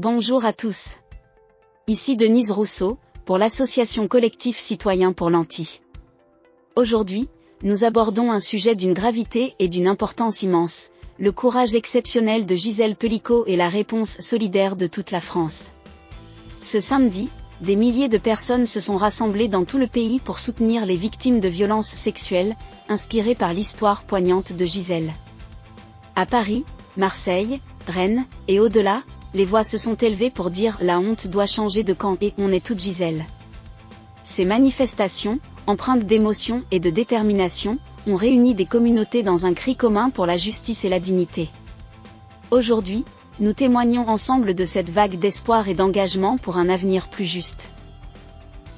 Bonjour à tous. Ici Denise Rousseau, pour l'association Collectif Citoyen pour l'Anti. Aujourd'hui, nous abordons un sujet d'une gravité et d'une importance immense, le courage exceptionnel de Gisèle Pelicot et la réponse solidaire de toute la France. Ce samedi, des milliers de personnes se sont rassemblées dans tout le pays pour soutenir les victimes de violences sexuelles, inspirées par l'histoire poignante de Gisèle. À Paris, Marseille, Rennes, et au-delà, les voix se sont élevées pour dire « La honte doit changer de camp et on est toute Gisèle ». Ces manifestations, empreintes d'émotion et de détermination, ont réuni des communautés dans un cri commun pour la justice et la dignité. Aujourd'hui, nous témoignons ensemble de cette vague d'espoir et d'engagement pour un avenir plus juste.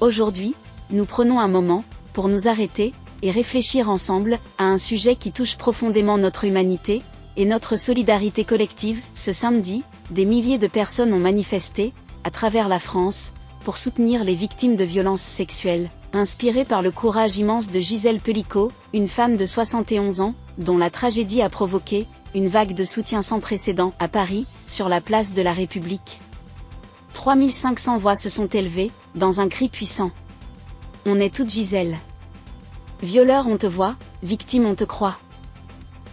Aujourd'hui, nous prenons un moment, pour nous arrêter, et réfléchir ensemble, à un sujet qui touche profondément notre humanité, et notre solidarité collective. Ce samedi, des milliers de personnes ont manifesté, à travers la France, pour soutenir les victimes de violences sexuelles, inspirées par le courage immense de Gisèle Pelicot, une femme de 71 ans, dont la tragédie a provoqué une vague de soutien sans précédent à Paris, sur la place de la République. 3500 voix se sont élevées, dans un cri puissant. On est toute Gisèle. Violeur on te voit, victime on te croit.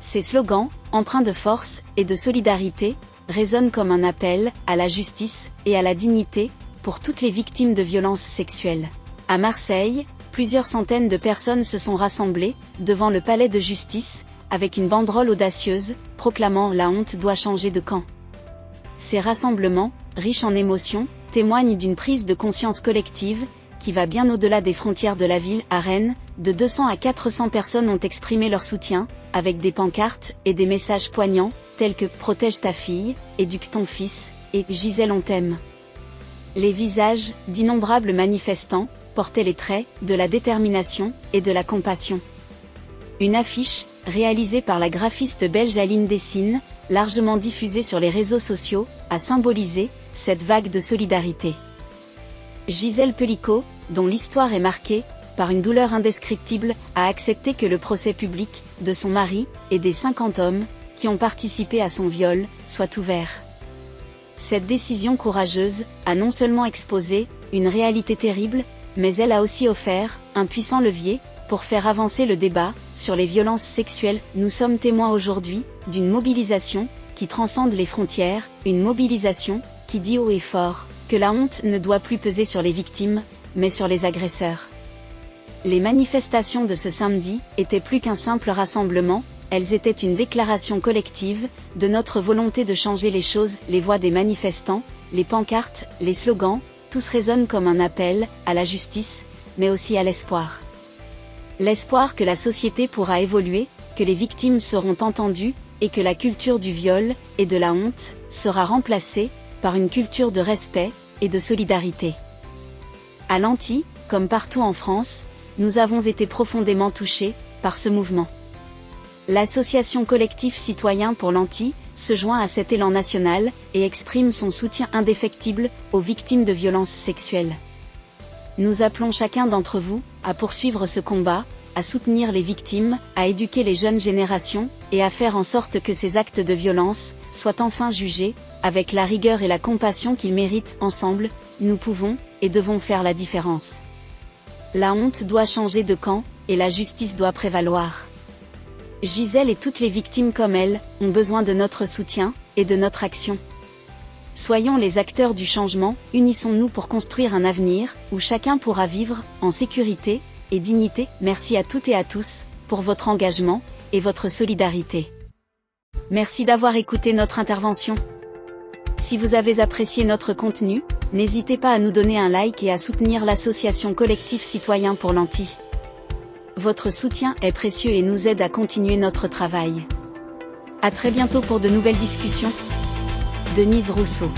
Ces slogans, empreints de force et de solidarité, résonnent comme un appel à la justice et à la dignité pour toutes les victimes de violences sexuelles. À Marseille, plusieurs centaines de personnes se sont rassemblées devant le palais de justice, avec une banderole audacieuse, proclamant « La honte doit changer de camp ». Ces rassemblements, riches en émotions, témoignent d'une prise de conscience collective, qui va bien au-delà des frontières de la ville. À Rennes, de 200 à 400 personnes ont exprimé leur soutien, avec des pancartes et des messages poignants, tels que « Protège ta fille, éduque ton fils » et « Gisèle on t'aime ». Les visages d'innombrables manifestants portaient les traits de la détermination et de la compassion. Une affiche, réalisée par la graphiste belge Aline Dessine, largement diffusée sur les réseaux sociaux, a symbolisé cette vague de solidarité. Gisèle Pelicot, dont l'histoire est marquée par une douleur indescriptible, a accepté que le procès public de son mari et des 50 hommes qui ont participé à son viol soit ouvert. Cette décision courageuse a non seulement exposé une réalité terrible, mais elle a aussi offert un puissant levier pour faire avancer le débat sur les violences sexuelles. Nous sommes témoins aujourd'hui d'une mobilisation qui transcende les frontières, une mobilisation qui dit haut et fort que la honte ne doit plus peser sur les victimes, mais sur les agresseurs. Les manifestations de ce samedi étaient plus qu'un simple rassemblement, elles étaient une déclaration collective de notre volonté de changer les choses. Les voix des manifestants, les pancartes, les slogans, tous résonnent comme un appel à la justice, mais aussi à l'espoir. L'espoir que la société pourra évoluer, que les victimes seront entendues, et que la culture du viol et de la honte sera remplacée par une culture de respect et de solidarité. À l'Anti, comme partout en France, nous avons été profondément touchés par ce mouvement. L'association Collectif Citoyen pour l'Anti se joint à cet élan national et exprime son soutien indéfectible aux victimes de violences sexuelles. Nous appelons chacun d'entre vous à poursuivre ce combat, à soutenir les victimes, à éduquer les jeunes générations, et à faire en sorte que ces actes de violence soient enfin jugés, avec la rigueur et la compassion qu'ils méritent. Ensemble, nous pouvons et devons faire la différence. La honte doit changer de camp, et la justice doit prévaloir. Gisèle et toutes les victimes comme elle, ont besoin de notre soutien, et de notre action. Soyons les acteurs du changement, unissons-nous pour construire un avenir, où chacun pourra vivre, en sécurité, et dignité. Merci à toutes et à tous, pour votre engagement, et votre solidarité. Merci d'avoir écouté notre intervention. Si vous avez apprécié notre contenu, n'hésitez pas à nous donner un like et à soutenir l'association Collectif Citoyen pour l'Anti. Votre soutien est précieux et nous aide à continuer notre travail. À très bientôt pour de nouvelles discussions. Denise Rousseau.